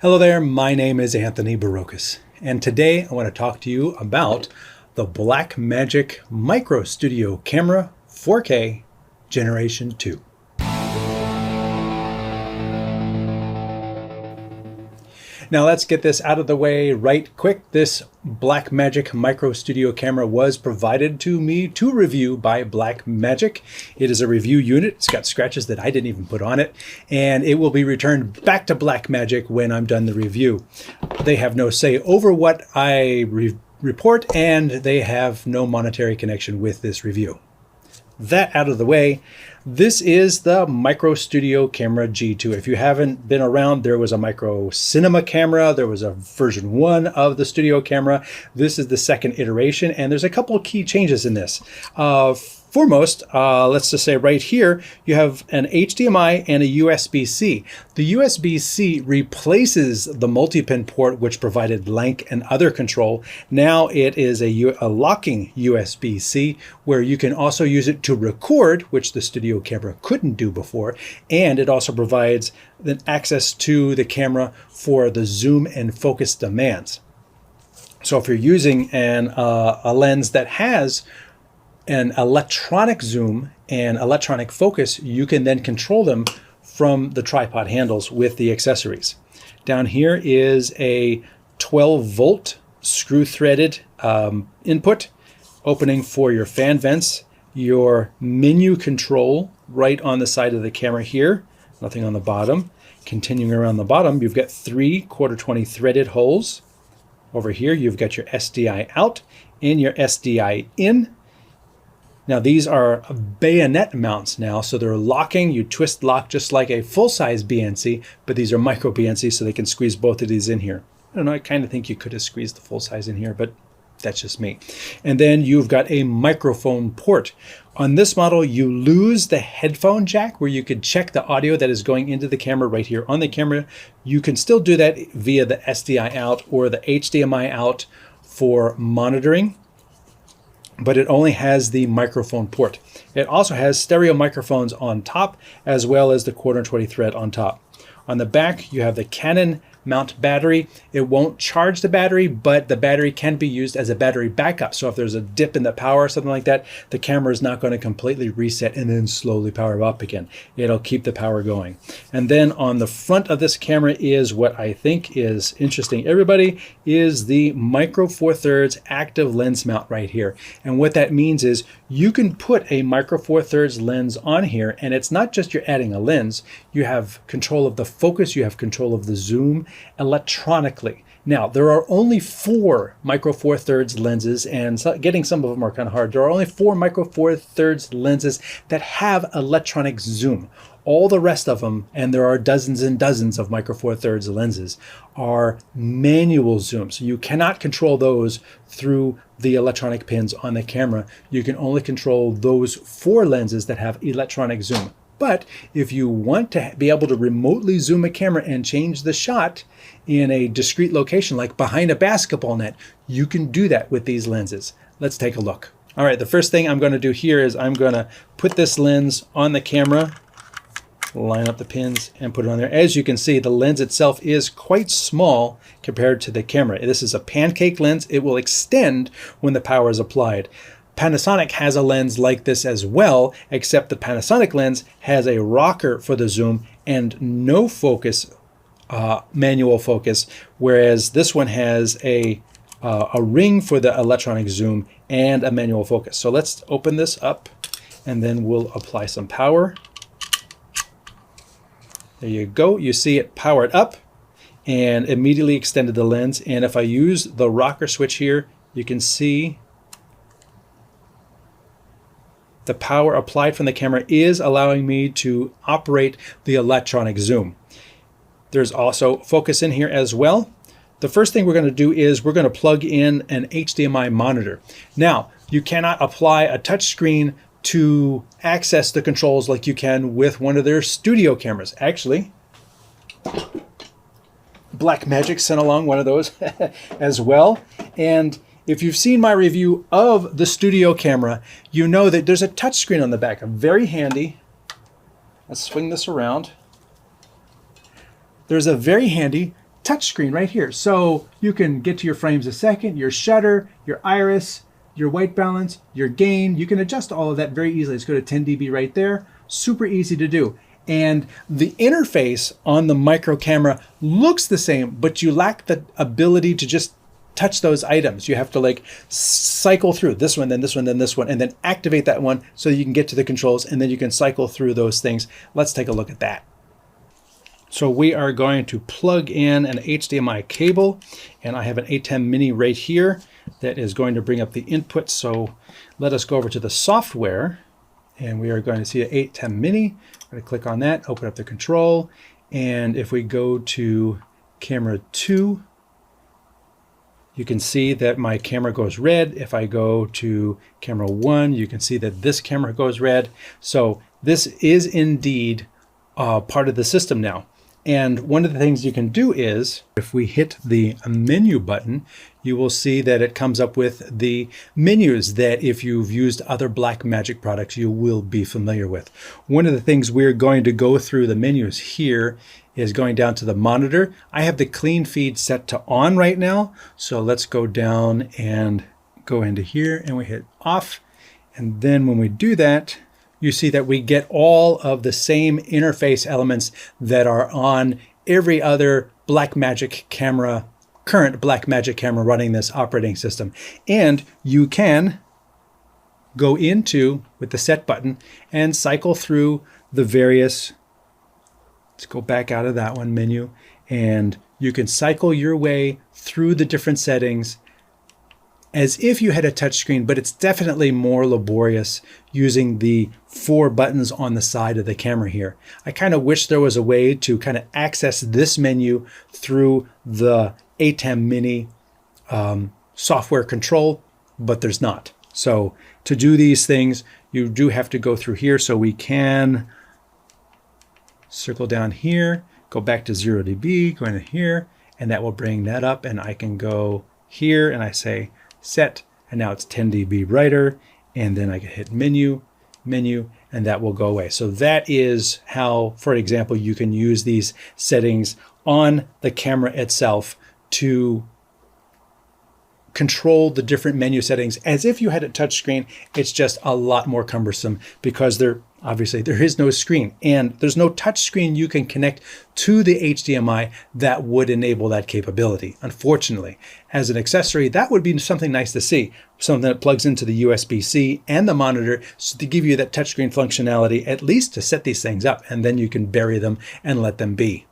Hello there, my name is Anthony Barocas, and today I want to talk to you about the Blackmagic Micro Studio Camera 4K Generation 2. Now let's get this out of the way right quick. This Blackmagic Micro Studio Camera was provided to me to review by Blackmagic. It is a review unit. It's got scratches that I didn't even put on it, and it will be returned back to Blackmagic when I'm done the review. They have no say over what I report, and they have no monetary connection with this review. That out of the way, this is the Micro Studio Camera G2. If you haven't been around, there was a Micro Cinema camera. There was a version 1 of the Studio Camera. This is the second iteration, and there's a couple of key changes in this. Foremost, let's just say right here, you have an HDMI and a USB-C. The USB-C replaces the multi-pin port, which provided link and other control. Now it is a locking USB-C, where you can also use it to record, which the Studio Camera couldn't do before. And it also provides then access to the camera for the zoom and focus demands. So if you're using a lens that has an electronic zoom and electronic focus, you can then control them from the tripod handles with the accessories. Down here is a 12-volt screw-threaded input, opening for your fan vents, your menu control right on the side of the camera here, nothing on the bottom. Continuing around the bottom, you've got 3 1/4-20 threaded holes. Over here, you've got your SDI out and your SDI in. Now these are bayonet mounts now, so they're locking. You twist lock just like a full-size BNC, but these are micro BNC, so they can squeeze both of these in here. I don't know, I kind of think you could have squeezed the full-size in here, but that's just me. And then you've got a microphone port. On this model, you lose the headphone jack where you could check the audio that is going into the camera right here on the camera. You can still do that via the SDI out or the HDMI out for monitoring, but it only has the microphone port. It also has stereo microphones on top, as well as the 1/4-20 thread on top. On the back, you have the Canon mount battery. It won't charge the battery, but the battery can be used as a battery backup. So if there's a dip in the power or something like that, the camera is not going to completely reset and then slowly power up again. It'll keep the power going. And then on the front of this camera is what I think is interesting, everybody, is the Micro Four Thirds active lens mount right here. And what that means is you can put a Micro Four Thirds lens on here, and it's not just you're adding a lens. You have control of the focus, you have control of the zoom electronically. Now, there are only 4 Micro Four Thirds lenses, and getting some of them are kind of hard. There are only 4 Micro Four Thirds lenses that have electronic zoom. All the rest of them, and there are dozens and dozens of Micro Four Thirds lenses, are manual zoom. So you cannot control those through the electronic pins on the camera. You can only control those 4 lenses that have electronic zoom. But if you want to be able to remotely zoom a camera and change the shot in a discrete location, like behind a basketball net, you can do that with these lenses. Let's take a look. All right, the first thing I'm going to do here is I'm going to put this lens on the camera, line up the pins, and put it on there. As you can see, the lens itself is quite small compared to the camera. This is a pancake lens. It will extend when the power is applied. Panasonic has a lens like this as well, except the Panasonic lens has a rocker for the zoom and no focus, manual focus, whereas this one has a ring for the electronic zoom and a manual focus. So let's open this up and then we'll apply some power. There you go. You see it powered up and immediately extended the lens. And if I use the rocker switch here, you can see the power applied from the camera is allowing me to operate the electronic zoom. There's also focus in here as well. The first thing we're going to do is we're going to plug in an HDMI monitor. Now, you cannot apply a touch screen to access the controls like you can with one of their studio cameras. Actually, Blackmagic sent along one of those as well. And if you've seen my review of the Studio Camera, you know that there's a touchscreen on the back, very handy. Let's swing this around. There's a very handy touchscreen right here. So you can get to your frames a second, your shutter, your iris, your white balance, your gain. You can adjust all of that very easily. Let's go to 10 dB right there. Super easy to do. And the interface on the micro camera looks the same, but you lack the ability to just touch those items. You have to like cycle through this one, then this one, then this one, and then activate that one so you can get to the controls, and then you can cycle through those things. Let's take a look at that. So we are going to plug in an HDMI cable, and I have an ATEM Mini right here that is going to bring up the input. So let us go over to the software, and we are going to see an ATEM Mini. I'm going to click on that, open up the control, and if we go to camera 2, you can see that my camera goes red. If I go to camera 1, you can see that this camera goes red. So this is indeed part of the system now. And one of the things you can do is, if we hit the menu button, you will see that it comes up with the menus that if you've used other Blackmagic products, you will be familiar with. One of the things we're going to go through the menus here is going down to the monitor. I have the clean feed set to on right now. So let's go down and go into here, and we hit off. And then when we do that, you see that we get all of the same interface elements that are on every other Blackmagic camera, current Blackmagic camera running this operating system. And you can go into, with the set button, and cycle through the various, let's go back out of that one, menu, and you can cycle your way through the different settings as if you had a touch screen, but it's definitely more laborious using the 4 buttons on the side of the camera here. I kind of wish there was a way to kind of access this menu through the ATEM Mini software control, but there's not. So to do these things, you do have to go through here. So we can circle down here, go back to 0 dB, go into here, and that will bring that up, and I can go here and I say set, and now it's 10 dB brighter, and then I can hit menu, and that will go away. So that is how, for example, you can use these settings on the camera itself to control the different menu settings as if you had a touch screen. It's just a lot more cumbersome because obviously there is no screen, and there's no touch screen you can connect to the HDMI that would enable that capability. Unfortunately, as an accessory, that would be something nice to see, something that plugs into the USB-C and the monitor so to give you that touchscreen functionality, at least to set these things up, and then you can bury them and let them be.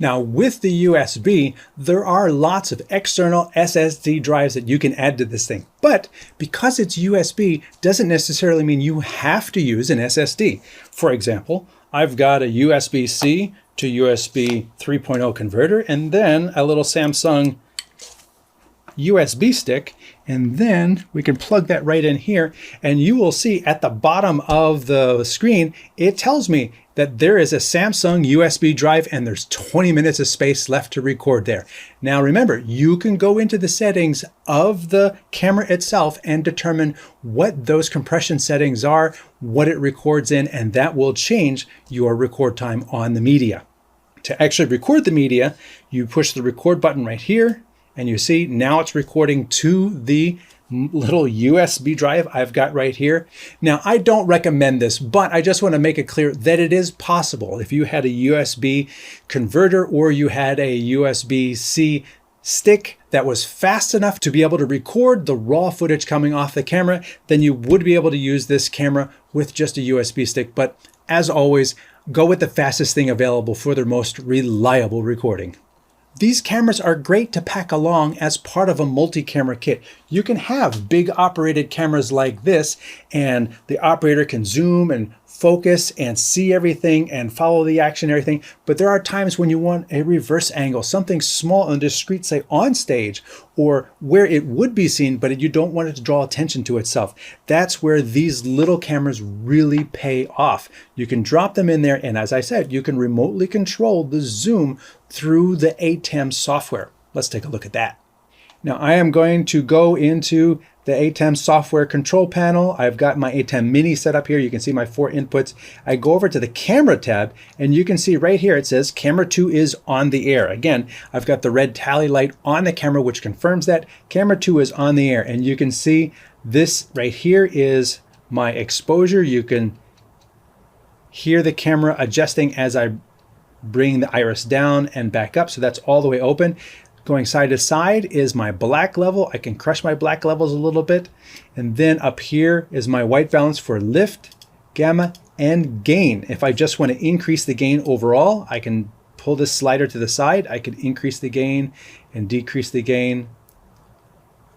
Now with the USB, there are lots of external SSD drives that you can add to this thing. But because it's USB, doesn't necessarily mean you have to use an SSD. For example, I've got a USB-C to USB 3.0 converter, and then a little Samsung USB stick, and then we can plug that right in here, and you will see at the bottom of the screen, it tells me that there is a Samsung USB drive and there's 20 minutes of space left to record there. Now remember, you can go into the settings of the camera itself and determine what those compression settings are, what it records in, and that will change your record time on the media. To actually record the media, you push the record button right here, and you see now it's recording to the little USB drive I've got right here. Now, I don't recommend this, but I just want to make it clear that it is possible. If you had a USB converter or you had a USB-C stick that was fast enough to be able to record the raw footage coming off the camera, then you would be able to use this camera with just a USB stick. But as always, go with the fastest thing available for their most reliable recording. These cameras are great to pack along as part of a multi-camera kit. You can have big operated cameras like this, and the operator can zoom and focus and see everything and follow the action and everything. But there are times when you want a reverse angle, something small and discreet, say on stage, or where it would be seen, but you don't want it to draw attention to itself. That's where these little cameras really pay off. You can drop them in there, and as I said, you can remotely control the zoom through the ATEM software. Let's take a look at that. Now I am going to go into the ATEM software control panel. I've got my ATEM mini set up here. You can see my 4 inputs. I go over to the camera tab, and you can see right here it says camera 2 is on the air. Again, I've got the red tally light on the camera, which confirms that camera 2 is on the air. And you can see this right here is my exposure. You can hear the camera adjusting as I bring the iris down and back up. So that's all the way open. Going side to side is my black level. I can crush my black levels a little bit. And then up here is my white balance for lift, gamma, and gain. If I just want to increase the gain overall, I can pull this slider to the side. I could increase the gain and decrease the gain,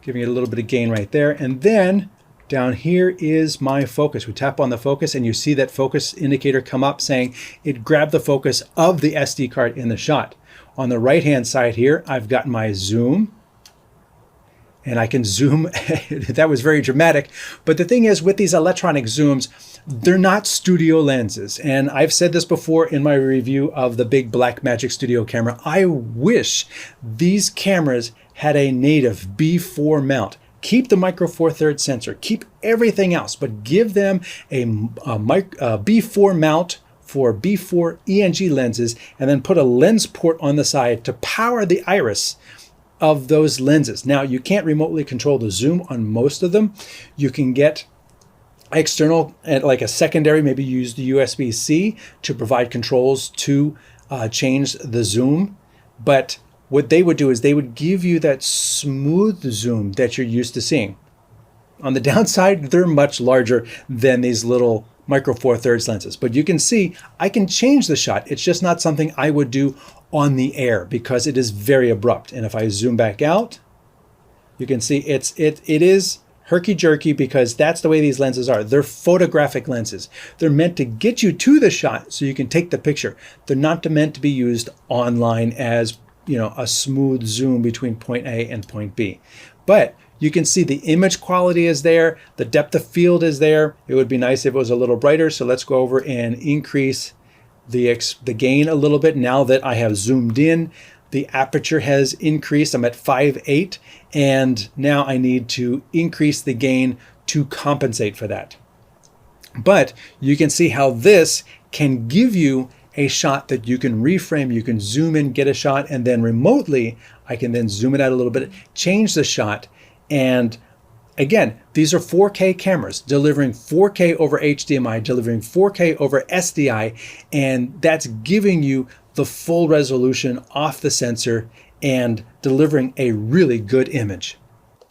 giving it a little bit of gain right there. And then down here is my focus. We tap on the focus and you see that focus indicator come up saying it grabbed the focus of the SD card in the shot. On the right hand side here, I've got my zoom, and I can zoom. That was very dramatic. But the thing is, with these electronic zooms, they're not studio lenses. And I've said this before in my review of the big Blackmagic Studio camera. I wish these cameras had a native B4 mount. Keep the micro four thirds sensor, keep everything else, but give them a B4 mount for B4 ENG lenses, and then put a lens port on the side to power the iris of those lenses. Now, you can't remotely control the zoom on most of them. You can get external, like a secondary, maybe use the USB-C to provide controls to change the zoom. But what they would do is they would give you that smooth zoom that you're used to seeing. On the downside, they're much larger than these little micro four thirds lenses. But you can see I can change the shot. It's just not something I would do on the air because it is very abrupt. And if I zoom back out, you can see it is herky-jerky because that's the way these lenses are. They're photographic lenses. They're meant to get you to the shot so you can take the picture. They're not meant to be used online as, you know, a smooth zoom between point A and point B. But you can see the image quality is there, the depth of field is there. It would be nice if it was a little brighter, so let's go over and increase the gain a little bit. Now that I have zoomed in, the aperture has increased. I'm at 5.8, and now I need to increase the gain to compensate for that. But you can see how this can give you a shot that you can reframe. You can zoom in, get a shot, and then remotely, I can then zoom it out a little bit, change the shot. And again, these are 4K cameras delivering 4K over HDMI, delivering 4K over SDI, and that's giving you the full resolution off the sensor and delivering a really good image.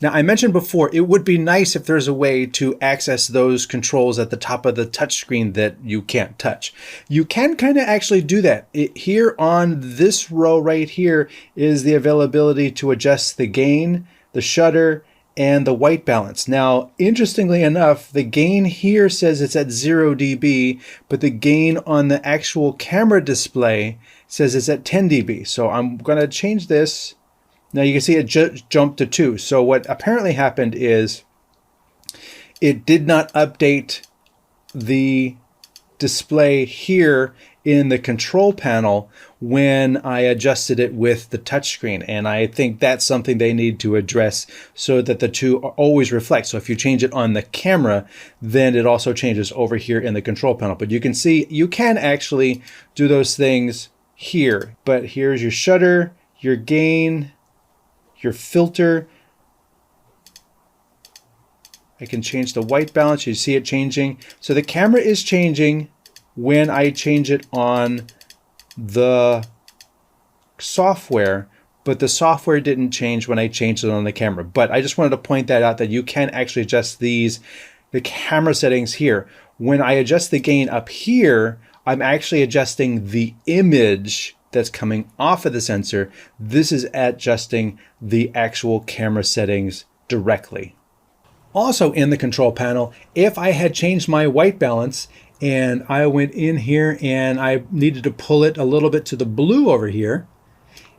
Now, I mentioned before, it would be nice if there's a way to access those controls at the top of the touchscreen that you can't touch. You can kind of actually do that. Here on this row right here is the availability to adjust the gain, the shutter, and the white balance. Now, interestingly enough, the gain here says it's at 0 dB, but the gain on the actual camera display says it's at 10 dB. So I'm going to change this. Now you can see it jumped to 2. So what apparently happened is it did not update the display here in the control panel when I adjusted it with the touchscreen. And I think that's something they need to address so that the two always reflect. So if you change it on the camera, then it also changes over here in the control panel. But you can see you can actually do those things here. But here's your shutter, your gain, your filter. I can change the white balance. You see it changing. So the camera is changing when I change it on the software, but the software didn't change when I changed it on the camera. But I just wanted to point that out, that you can actually adjust the camera settings here. When I adjust the gain up here, I'm actually adjusting the image that's coming off of the sensor. This is adjusting the actual camera settings directly. Also in the control panel, if I had changed my white balance and I went in here and I needed to pull it a little bit to the blue over here,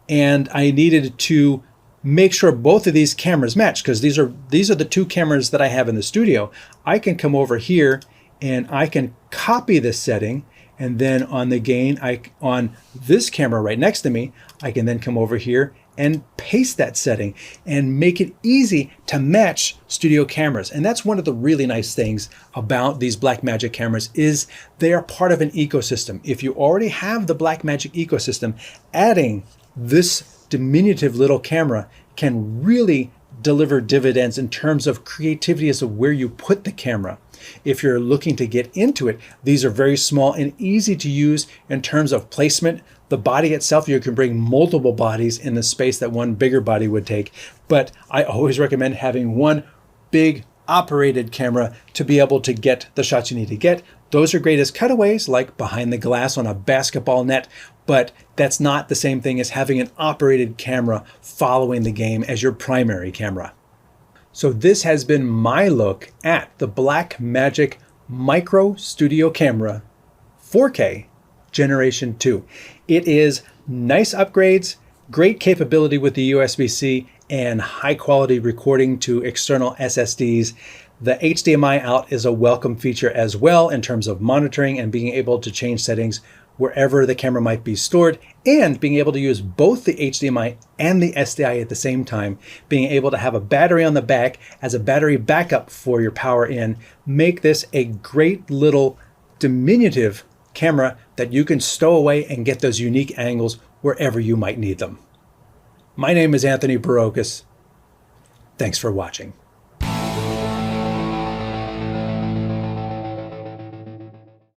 and I needed to make sure both of these cameras match, because these are the two cameras that I have in the studio, I can come over here and I can copy this setting, And then on the gain, on this camera right next to me, I can then come over here and paste that setting and make it easy to match studio cameras. And that's one of the really nice things about these Blackmagic cameras is they are part of an ecosystem. If you already have the Blackmagic ecosystem, adding this diminutive little camera can really deliver dividends in terms of creativity as to where you put the camera. If you're looking to get into it, these are very small and easy to use in terms of placement. The body itself, you can bring multiple bodies in the space that one bigger body would take. But I always recommend having one big operated camera to be able to get the shots you need to get. Those are great as cutaways, like behind the glass on a basketball net, but that's not the same thing as having an operated camera following the game as your primary camera. So this has been my look at the Blackmagic Micro Studio Camera 4K Generation 2. It is nice upgrades, great capability with the USB-C, and high quality recording to external SSDs. The HDMI out is a welcome feature as well in terms of monitoring and being able to change settings wherever the camera might be stored, and being able to use both the HDMI and the SDI at the same time, being able to have a battery on the back as a battery backup for your power in, make this a great little diminutive camera that you can stow away and get those unique angles wherever you might need them. My name is Anthony Barocas. Thanks for watching.